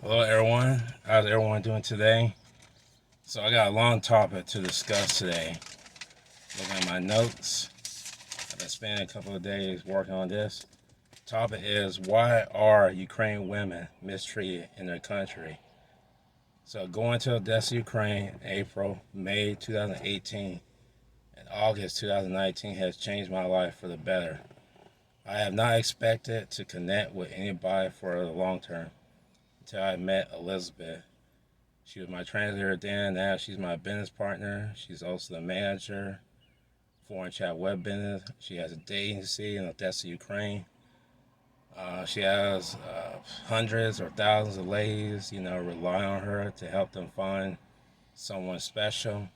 Hello, everyone. How's everyone doing today? So, I got a long topic to discuss today. Looking at my notes, I've been spending a couple of days working on this. Topic is why are Ukrainian women mistreated in their country? So, going to Odessa, Ukraine, April, May 2018, and August 2019 has changed my life for the better. I have not expected to connect with anybody for the long term until I met Elizabeth. She was my translator then. Now she's my business partner. She's also the manager, foreign chat web business. She has a dating agency in Odessa, Ukraine. She has hundreds or thousands of ladies, rely on her to help them find someone special.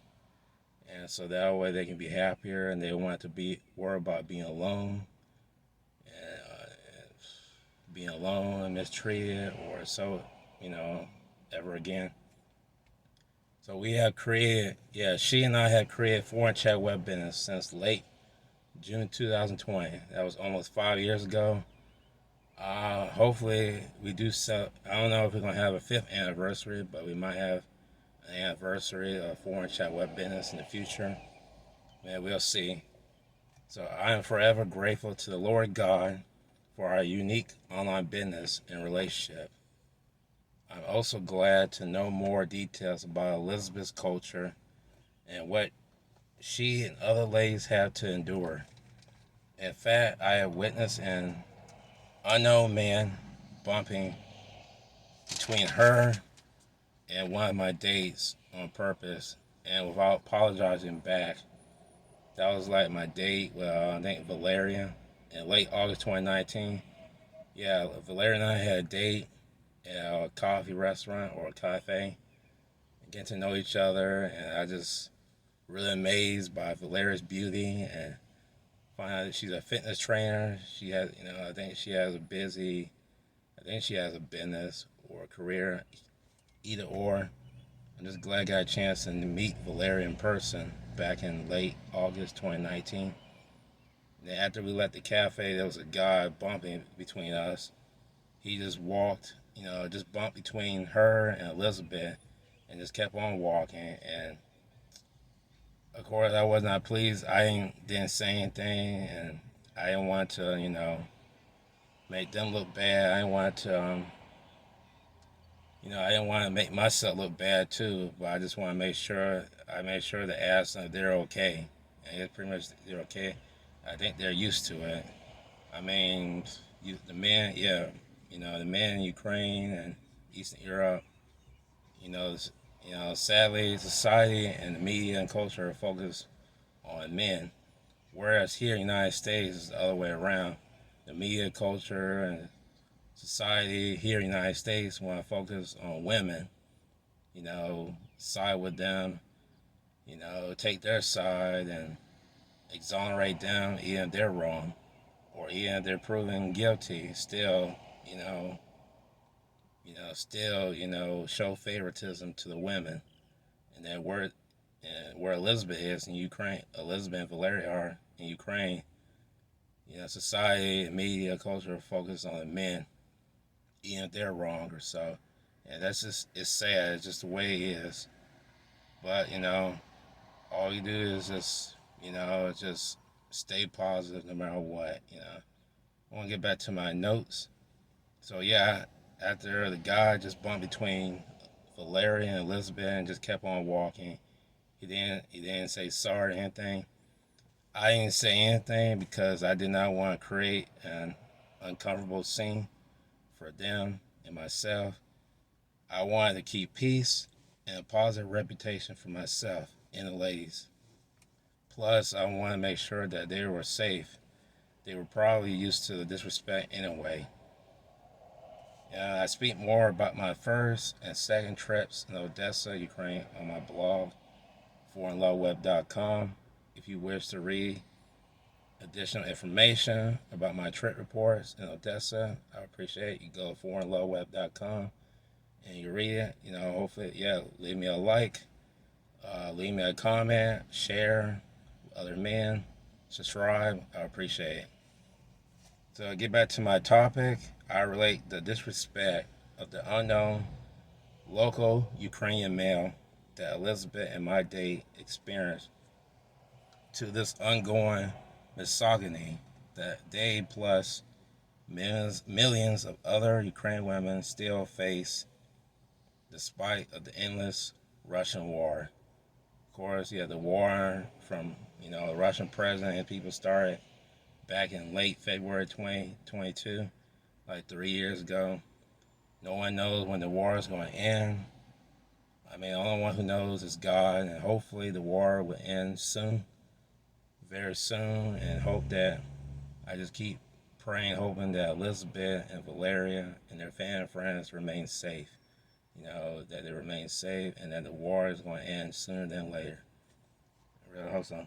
And so that way they can be happier and they don't want to be worried about being alone, being alone and mistreated or so, you know, ever again. So we have created, she and I have created foreign chat web business since late June 2020. That was almost 5 years ago. Hopefully we do sell. I don't know if we're gonna have a fifth anniversary, but we might have an anniversary of foreign chat web business in the future. Man, we'll see. So I am forever grateful to the Lord God for our unique online business and relationship. I'm also glad to know more details about Elizabeth's culture and what she and other ladies have to endure. In fact, I have witnessed an unknown man bumping between her and one of my dates on purpose and without apologizing back. That was like my date with, I think, Valeria in late August 2019. Yeah, Valeria and I had a date at a coffee restaurant or a cafe, getting to know each other, and I just really amazed by Valeria's beauty and find out that she's a fitness trainer. She has, I think she has a business or a career, either or. I'm just glad I got a chance to meet Valeria in person back in late August 2019. And then after we left the cafe, there was a guy bumping between us. He just walked, just bumped between her and Elizabeth and just kept on walking. And of course, I was not pleased. I didn't say anything, and I didn't want to, make them look bad. I didn't want to, I didn't want to make myself look bad too. But I just want to make sure I make sure to ask them if they're okay, and it's pretty much they're okay. I think they're used to it. I mean, the men, yeah, the men in Ukraine and Eastern Europe, you know, sadly, society and the media and culture are focused on men. Whereas here in the United States, it's the other way around. The media culture and society here in the United States want to focus on women, side with them, take their side and exonerate them even if they're wrong or even if they're proven guilty. Still, you know, show favoritism to the women. And then where Elizabeth is in Ukraine, Elizabeth and Valeria are in Ukraine, society, media, culture focus on the men, even if they're wrong or so. And that's just, it's sad. It's just the way it is. But, all you do is just stay positive no matter what. I want to get back to my notes. So, yeah, after the guy just bumped between Valeria and Elizabeth and just kept on walking, he didn't say sorry or anything. I didn't say anything because I did not want to create an uncomfortable scene for them and myself. I wanted to keep peace and a positive reputation for myself and the ladies. Plus, I wanted to make sure that they were safe. They were probably used to the disrespect anyway. I speak more about my first and second trips in Odessa, Ukraine on my blog, foreignlawweb.com. If you wish to read additional information about my trip reports in Odessa, I appreciate it. You go to foreignlawweb.com and you read it. Hopefully, leave me a like, leave me a comment, share with other men, subscribe. I appreciate it. So, get back to my topic. I relate the disrespect of the unknown local Ukrainian male that Elizabeth and my date experienced to this ongoing misogyny that they plus millions of other Ukrainian women still face despite of the endless Russian war. Of course, yeah, the war from the Russian president and people started back in late February 2022, like 3 years ago. No one knows when the war is going to end. I mean, the only one who knows is God, and hopefully the war will end soon, very soon, and hope that I just keep praying, hoping that Elizabeth and Valeria and their family and friends remain safe. That they remain safe and that the war is going to end sooner than later. I really hope so.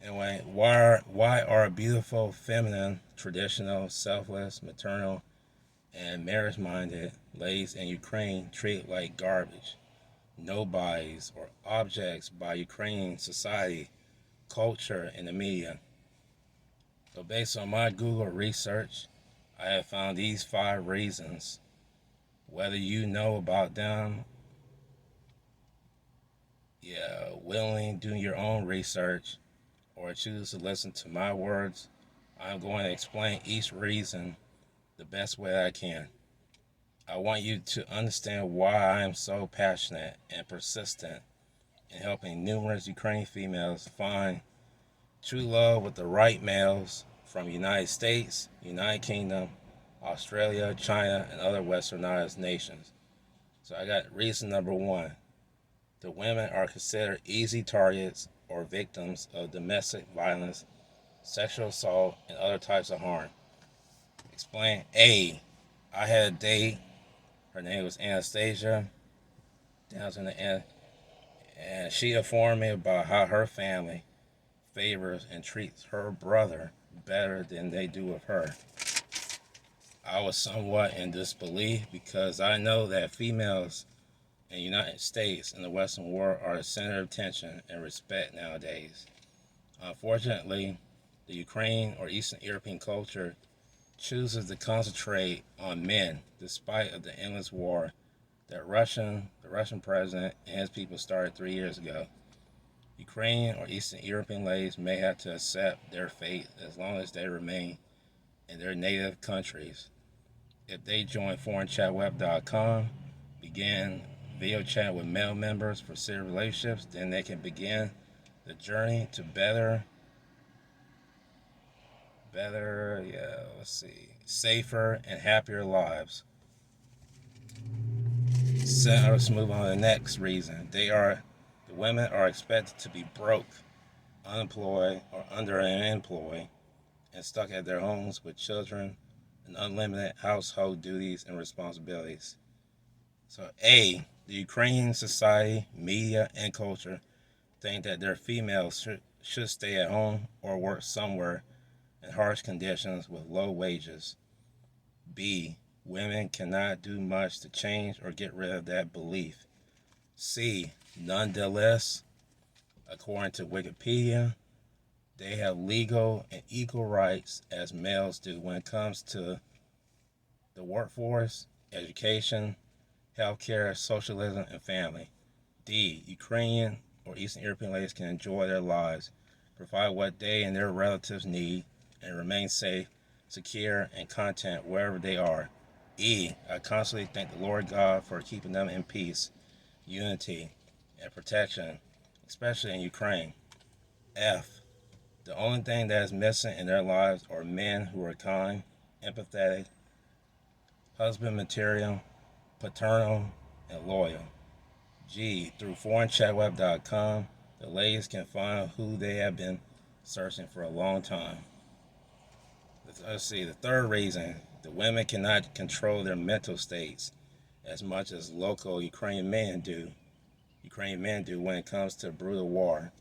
Anyway, why are beautiful, feminine, traditional, selfless, maternal, and marriage-minded ladies in Ukraine treated like garbage, nobodies, or objects by Ukrainian society, culture, and the media? So based on my Google research, I have found these 5 reasons. Whether you know about them, willingly do your own research, or choose to listen to my words, I'm going to explain each reason the best way I can. I want you to understand why I am so passionate and persistent in helping numerous Ukrainian females find true love with the right males from United States, United Kingdom, Australia, China, and other westernized nations. So I got reason number 1. The women are considered easy targets or victims of domestic violence, sexual assault, and other types of harm. Explain. A. I had a date. Her name was Anastasia. Down to the end. And she informed me about how her family favors and treats her brother better than they do with her. I was somewhat in disbelief because I know that females in the United States and the Western world are the center of attention and respect nowadays. Unfortunately, the Ukraine or Eastern European culture chooses to concentrate on men despite of the endless war that the Russian president and his people started 3 years ago. Ukrainian or Eastern European ladies may have to accept their fate as long as they remain in their native countries. If they join foreignChatWeb.com, begin video chat with male members for serious relationships, then they can begin the journey to safer and happier lives. So let's move on to the next reason. The women are expected to be broke, unemployed, or underemployed, and stuck at their homes with children and unlimited household duties and responsibilities. So A, the Ukrainian society, media, and culture think that their females should stay at home or work somewhere in harsh conditions with low wages. B, women cannot do much to change or get rid of that belief. C, nonetheless, according to Wikipedia, they have legal and equal rights as males do when it comes to the workforce, education, healthcare, socialism, and family. D, Ukrainian or Eastern European ladies can enjoy their lives, provide what they and their relatives need, and remain safe, secure, and content wherever they are. E, I constantly thank the Lord God for keeping them in peace, unity, and protection, especially in Ukraine. F, the only thing that is missing in their lives are men who are kind, empathetic, husband material, paternal, and loyal. G, through foreignChatWeb.com, the ladies can find who they have been searching for a long time. Let's see, the third reason, the women cannot control their mental states as much as local Ukrainian men do when it comes to brutal war.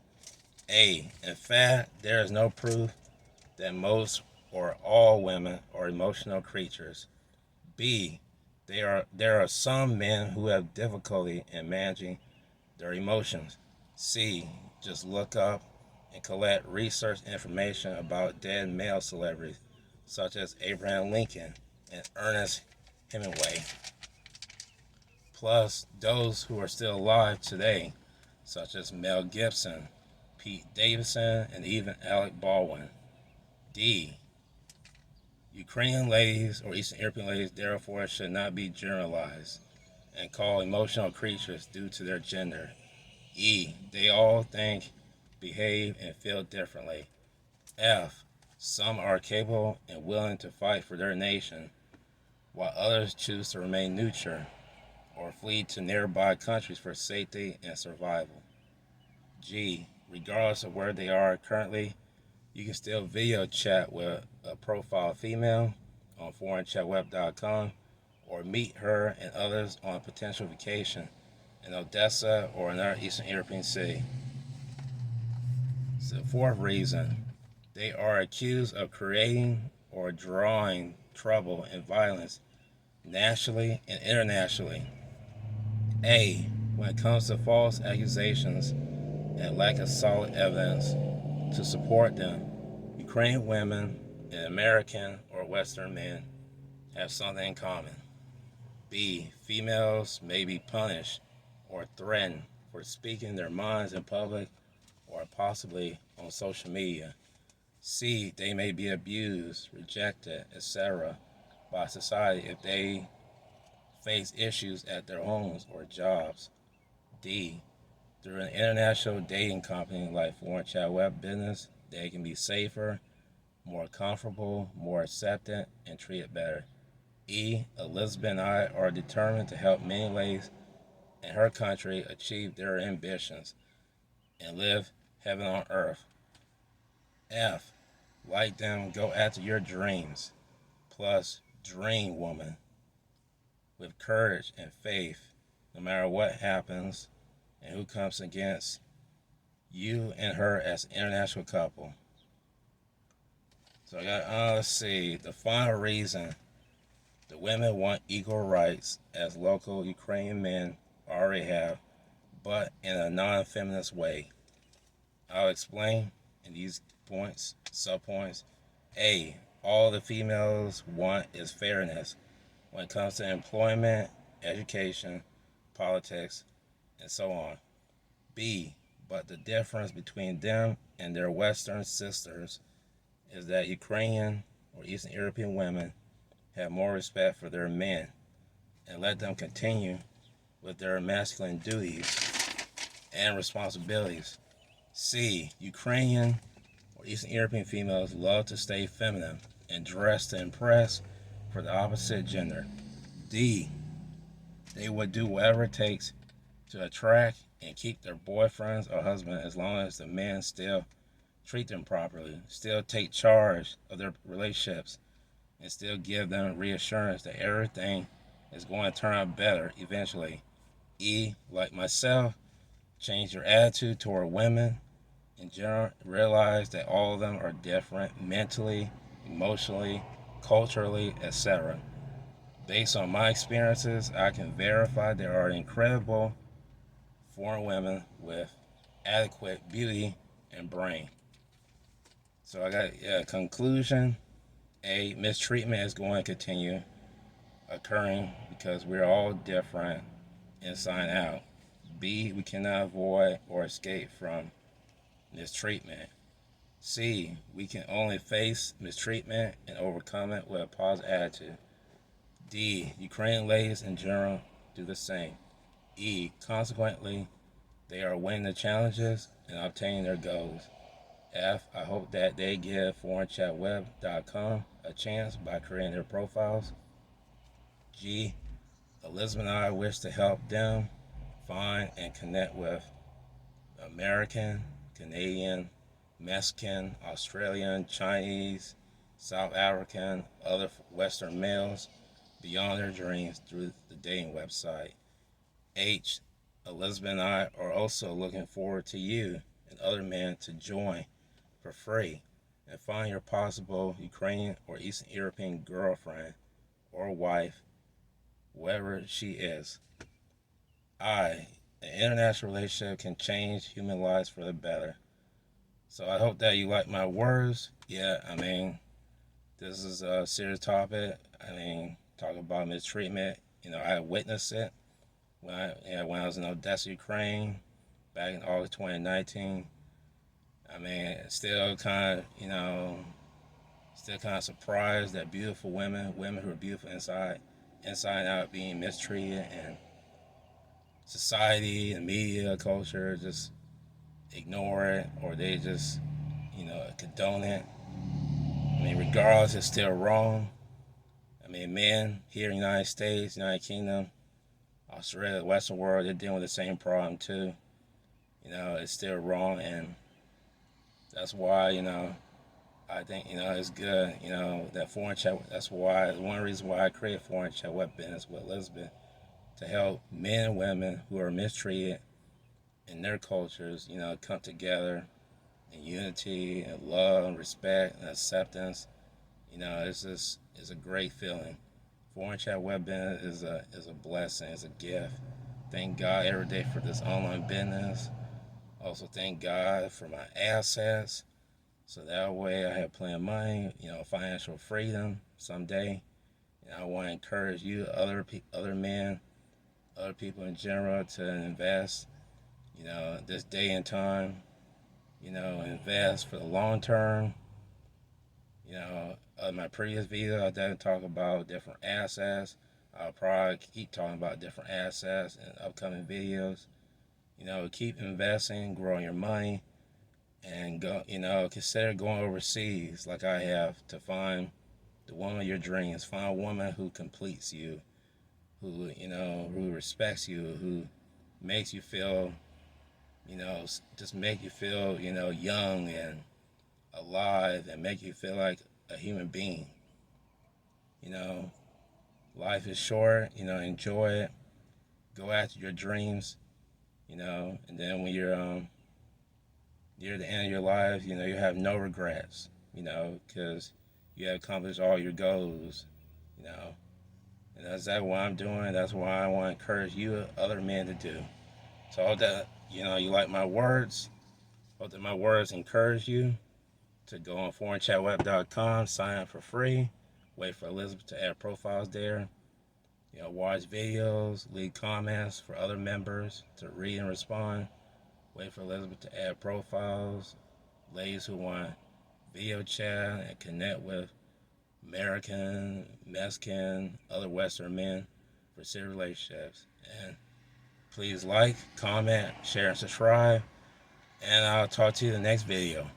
A, in fact, there is no proof that most or all women are emotional creatures. B, there are some men who have difficulty in managing their emotions. C, just look up and collect research information about dead male celebrities such as Abraham Lincoln and Ernest Hemingway. Plus, those who are still alive today, such as Mel Gibson, Pete Davidson, and even Alec Baldwin. D. Ukrainian ladies or Eastern European ladies therefore should not be generalized and called emotional creatures due to their gender. E. They all think, behave, and feel differently. F. Some are capable and willing to fight for their nation, while others choose to remain neutral or flee to nearby countries for safety and survival. G. Regardless of where they are currently, you can still video chat with a profile female on foreignchatweb.com or meet her and others on potential vacation in Odessa or another Eastern European city. So, fourth reason, they are accused of creating or drawing trouble and violence nationally and internationally. A. When it comes to false accusations and lack of solid evidence to support them, Ukrainian women and American or Western men have something in common. B. Females may be punished or threatened for speaking their minds in public or possibly on social media. C. They may be abused, rejected, etc. by society if they face issues at their homes or jobs. D. Through an international dating company like Foreign Chat Web Business, they can be safer, more comfortable, more accepted, and treated better. E. Elizabeth and I are determined to help many ladies in her country achieve their ambitions and live heaven on earth. F. Like them, go after your dreams. Plus, dream woman with courage and faith, no matter what happens and who comes against you and her as an international couple. So I got, let's see, the final reason the women want equal rights as local Ukrainian men already have, but in a non-feminist way. I'll explain in these points, subpoints. A. All the females want is fairness when it comes to employment, education, politics, and so on. B. But the difference between them and their Western sisters is that Ukrainian or Eastern European women have more respect for their men and let them continue with their masculine duties and responsibilities. C. Ukrainian or Eastern European females love to stay feminine and dress to impress for the opposite gender. D. They would do whatever it takes to attract and keep their boyfriends or husband as long as the men still treat them properly, still take charge of their relationships, and still give them reassurance that everything is going to turn out better eventually. E. Like myself, change your attitude toward women in general. Realize that all of them are different mentally, emotionally, culturally, etc. Based on my experiences, I can verify there are incredible foreign women with adequate beauty and brain. So I got a conclusion. A. Mistreatment is going to continue occurring because we're all different inside out. B. We cannot avoid or escape from mistreatment. C. We can only face mistreatment and overcome it with a positive attitude. D. Ukrainian ladies in general do the same. E. Consequently, they are winning the challenges and obtaining their goals. F. I hope that they give foreignchatweb.com a chance by creating their profiles. G. Elizabeth and I wish to help them find and connect with American, Canadian, Mexican, Australian, Chinese, South African, other Western males beyond their dreams through the dating website. H. Elizabeth and I are also looking forward to you and other men to join for free and find your possible Ukrainian or Eastern European girlfriend or wife, whoever she is. I. An international relationship can change human lives for the better. So I hope that you like my words. Yeah, I mean, this is a serious topic. I mean, talk about mistreatment. I witnessed it when I was in Odessa, Ukraine, back in August 2019. I mean, still kind of surprised that beautiful women who are beautiful inside and out, being mistreated, and society and media culture just ignore it, or they just, condone it. I mean, regardless, it's still wrong. I mean, men here in the United States, United Kingdom, Australia, the Western world, they're dealing with the same problem too. It's still wrong, and that's why, I think, it's good, that foreign chat. That's why, one reason why I created Foreign Chat Web Business with Elizabeth, to help men and women who are mistreated in their cultures, come together in unity and love and respect and acceptance. It's a great feeling. Foreign Chat Web Business is a blessing, it's a gift. Thank God every day for this online business. Also thank God for my assets, so that way I have plenty of money, financial freedom someday. And I want to encourage you, other men, other people in general, to invest, this day and time, invest for the long term. My previous video, I didn't talk about different assets. I'll probably keep talking about different assets in upcoming videos. Keep investing, growing your money, and go. Consider going overseas, like I have, to find the woman of your dreams. Find a woman who completes you, who respects you, who makes you feel, just make you feel, young and alive, and make you feel like a human being. You know, Life is short. Enjoy it. Go after your dreams. And then when you're at the end of your life, you have no regrets. Because you have accomplished all your goals. You know, and that's exactly what I'm doing. That's what I want to encourage you, other men, to do. So I hope that you like my words. Hope that my words encourage you to go on foreignchatweb.com, sign up for free, wait for Elizabeth to add profiles there. Watch videos, leave comments for other members to read and respond. Wait for Elizabeth to add profiles. Ladies who want video chat and connect with American, Mexican, other Western men for serious relationships. And please like, comment, share, and subscribe. And I'll talk to you in the next video.